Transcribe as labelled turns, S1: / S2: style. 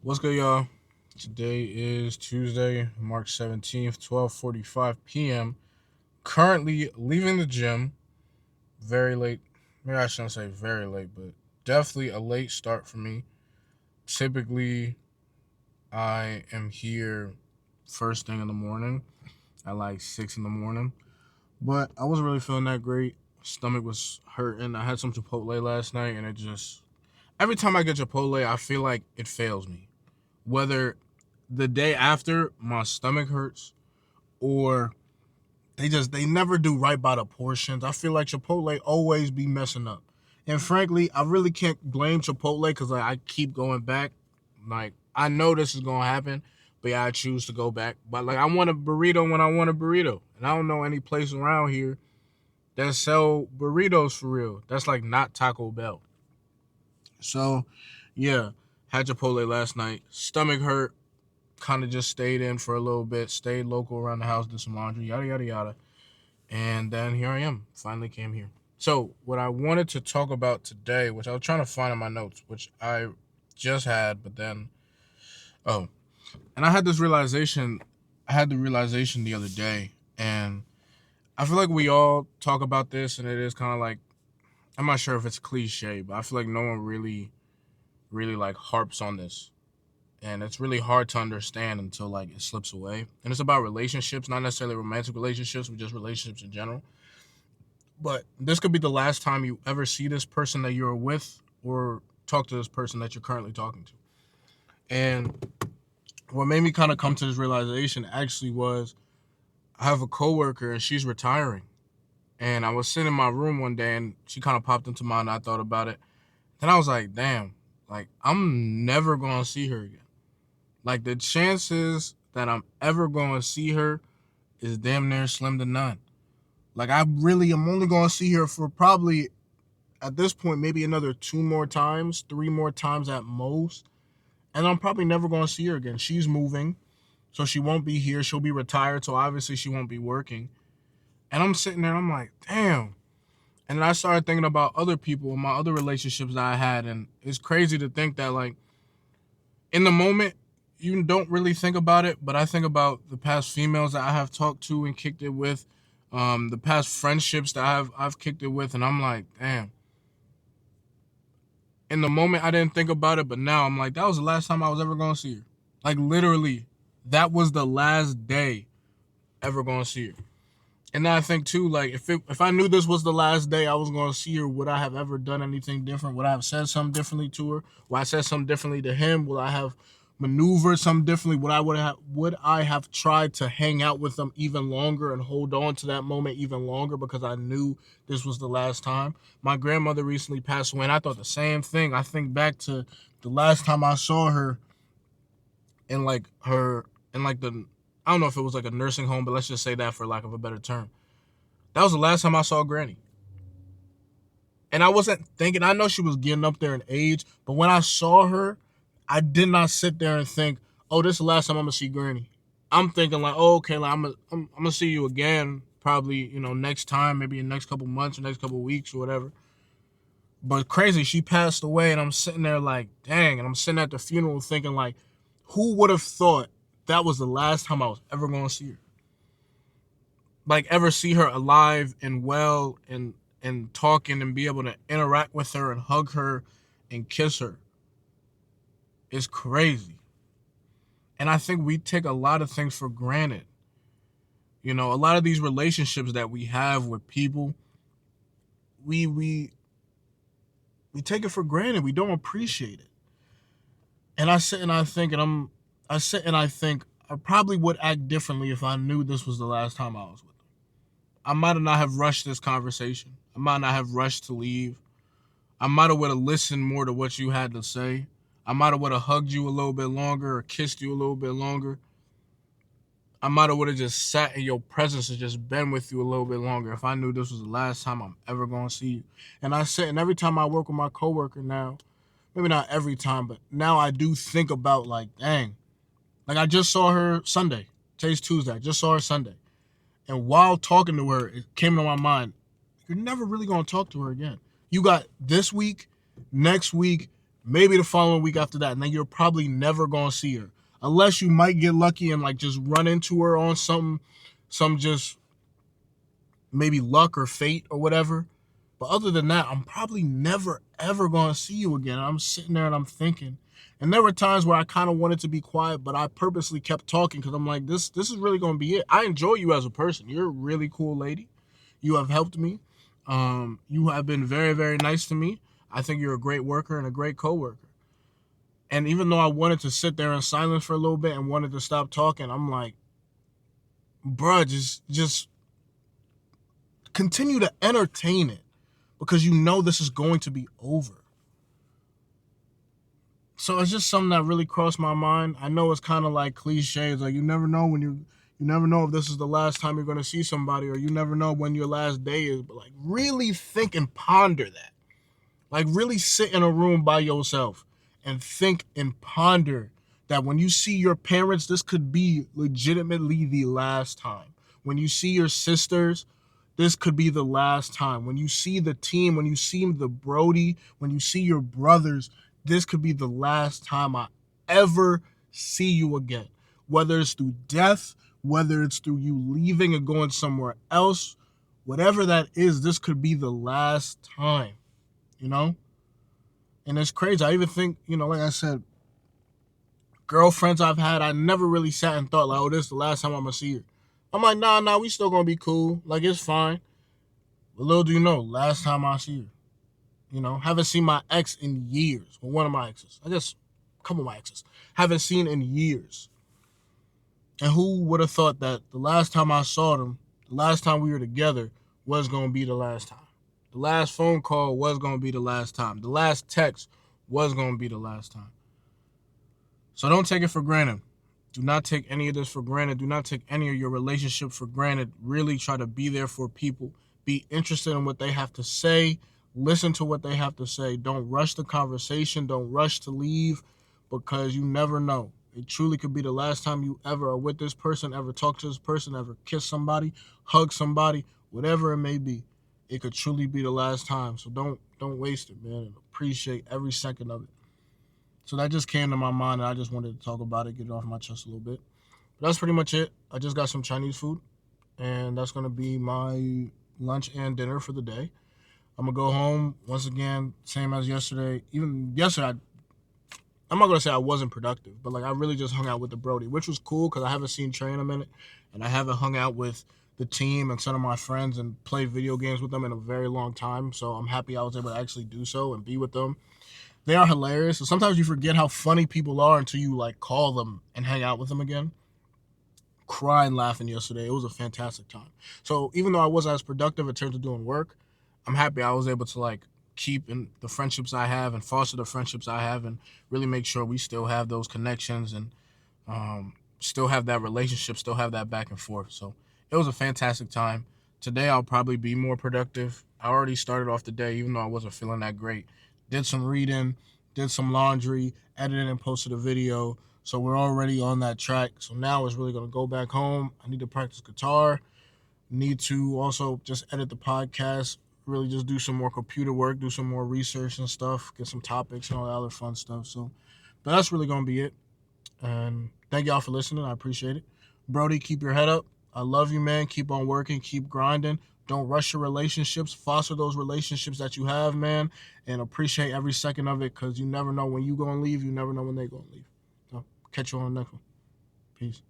S1: What's good, y'all? Today is Tuesday, March 17th, 12:45 p.m. Currently leaving the gym. Very late. Maybe I shouldn't say very late, but definitely a late start for me. Typically, I am here first thing in the morning at like 6 in the morning. But I wasn't really feeling that great. Stomach was hurting. I had some Chipotle last night, and it just. Every time I get Chipotle, I feel like it fails me. Whether the day after my stomach hurts or they never do right by the portions. I feel like Chipotle always be messing up. And frankly, I really can't blame Chipotle because I keep going back. Like I know this is gonna happen, but yeah, I choose to go back. But like I want a burrito when I want a burrito. And I don't know any place around here that sell burritos for real. That's like not Taco Bell. So yeah, had Chipotle last night. Stomach hurt, kind of just stayed in for a little bit, stayed local around the house, did some laundry, yada, yada, yada. And then here I am, finally came here. So, what I wanted to talk about today, which I was trying to find in my notes, which I just had, but then, oh, and I had this realization, I had the realization the other day, and I feel like we all talk about this, and it is kind of like, I'm not sure if it's cliche, but I feel like no one really like harps on this, and it's really hard to understand until like it slips away. And it's about relationships, not necessarily romantic relationships, but just relationships in general. But this could be the last time you ever see this person that you're with or talk to this person that you're currently talking to. And what made me kind of come to this realization actually was I have a coworker and she's retiring. And I was sitting in my room one day and she kind of popped into mind and I thought about it. Then I was like, damn, like I'm never going to see her again. Like the chances that I'm ever going to see her is damn near slim to none. Like I really am only going to see her for probably at this point maybe another two more times, three more times at most, and I'm probably never going to see her again. She's moving, so she won't be here. She'll be retired, so obviously she won't be working. And I'm sitting there, I'm like, damn. And then I started thinking about other people and my other relationships that I had, and it's crazy to think that like in the moment you don't really think about it, but I think about the past females that I have talked to and kicked it with, the past friendships that I've kicked it with, and I'm like, damn. In the moment, I didn't think about it, but now I'm like, that was the last time I was ever gonna see her. Like literally, that was the last day ever gonna see her. And then I think too, like if I knew this was the last day I was gonna see her, would I have ever done anything different? Would I have said something differently to her? Would I said something differently to him? Would I have maneuvered something differently? Would I have tried to hang out with them even longer and hold on to that moment even longer because I knew this was the last time? My grandmother recently passed away, and I thought the same thing. I think back to the last time I saw her in like her in like the I don't know if it was like a nursing home, but let's just say that for lack of a better term. That was the last time I saw Granny. And I wasn't thinking, I know she was getting up there in age, but when I saw her, I did not sit there and think, oh, this is the last time I'm going to see Granny. I'm thinking like, oh, okay, like I'm gonna see you again, probably, next time, maybe in the next couple months or next couple weeks or whatever. But crazy, she passed away, and I'm sitting there like, dang, and I'm sitting at the funeral thinking like, who would have thought that was the last time I was ever gonna see her? Like ever see her alive and well and talking and be able to interact with her and hug her and kiss her is crazy. And I think we take a lot of things for granted. A lot of these relationships that we have with people, we take it for granted. We don't appreciate it. And I sit and I think and I sit and I think I probably would act differently if I knew this was the last time I was with them. I might not have rushed this conversation. I might not have rushed to leave. I might have would have listened more to what you had to say. I might have would have hugged you a little bit longer or kissed you a little bit longer. I might have would have just sat in your presence and just been with you a little bit longer if I knew this was the last time I'm ever gonna see you. And I sit and every time I work with my coworker now, maybe not every time, but now I do think about like, dang, like I just saw her Sunday. Today's Tuesday. I just saw her Sunday. And while talking to her, it came to my mind, you're never really going to talk to her again. You got this week, next week, maybe the following week after that, and then you're probably never gonna see her. Unless you might get lucky and like just run into her on some just maybe luck or fate or whatever. But other than that, I'm probably never ever gonna see you again. I'm sitting there and I'm thinking. And there were times where I kind of wanted to be quiet, but I purposely kept talking because I'm like, this is really gonna be it. I enjoy you as a person. You're a really cool lady. You have helped me. You have been very, very nice to me. I think you're a great worker and a great coworker. And even though I wanted to sit there in silence for a little bit and wanted to stop talking, I'm like, bruh, just continue to entertain it because you know this is going to be over. So it's just something that really crossed my mind. I know it's kind of like cliche. It's like you never know when you never know if this is the last time you're going to see somebody, or you never know when your last day is. But like really think and ponder that. Like really sit in a room by yourself and think and ponder that when you see your parents, this could be legitimately the last time. When you see your sisters, this could be the last time. When you see the team, when you see the Brody, when you see your brothers, this could be the last time I ever see you again. Whether it's through death, whether it's through you leaving and going somewhere else, whatever that is, this could be the last time, you know? And it's crazy. I even think, like I said, girlfriends I've had, I never really sat and thought, like, oh, this is the last time I'm going to see her. I'm like, nah, we still going to be cool. Like, it's fine. But little do you know, last time I see her. Haven't seen my ex in years. Well, one of my exes. I guess a couple of my exes. Haven't seen in years. And who would have thought that the last time I saw them, the last time we were together, was going to be the last time. The last phone call was going to be the last time. The last text was going to be the last time. So don't take it for granted. Do not take any of this for granted. Do not take any of your relationship for granted. Really try to be there for people. Be interested in what they have to say. Listen to what they have to say. Don't rush the conversation. Don't rush to leave because you never know. It truly could be the last time you ever are with this person, ever talk to this person, ever kiss somebody, hug somebody, whatever it may be. It could truly be the last time. So don't waste it, man. And appreciate every second of it. So that just came to my mind, and I just wanted to talk about it, get it off my chest a little bit. But that's pretty much it. I just got some Chinese food, and that's going to be my lunch and dinner for the day. I'm going to go home, once again, same as yesterday. Even yesterday, I'm not going to say I wasn't productive, but like I really just hung out with the Brody, which was cool because I haven't seen Trey in a minute, and I haven't hung out with the team and some of my friends and played video games with them in a very long time. So I'm happy I was able to actually do so and be with them. They are hilarious. So sometimes you forget how funny people are until you like call them and hang out with them again. Crying laughing yesterday. It was a fantastic time. So even though I wasn't as productive in terms of doing work, I'm happy I was able to like keep in the friendships I have and foster the friendships I have and really make sure we still have those connections and still have that relationship, still have that back and forth. So it was a fantastic time. Today I'll probably be more productive. I already started off the day even though I wasn't feeling that great. Did some reading, did some laundry, edited and posted a video. So we're already on that track. So now it's really going to go back home. I need to practice guitar. Need to also just edit the podcast, really just do some more computer work, do some more research and stuff, get some topics and all that other fun stuff. So, but that's really going to be it. And thank y'all for listening. I appreciate it. Brody, keep your head up. I love you, man. Keep on working. Keep grinding. Don't rush your relationships. Foster those relationships that you have, man, and appreciate every second of it because you never know when you're going to leave. You never know when they're going to leave. So catch you on the next one. Peace.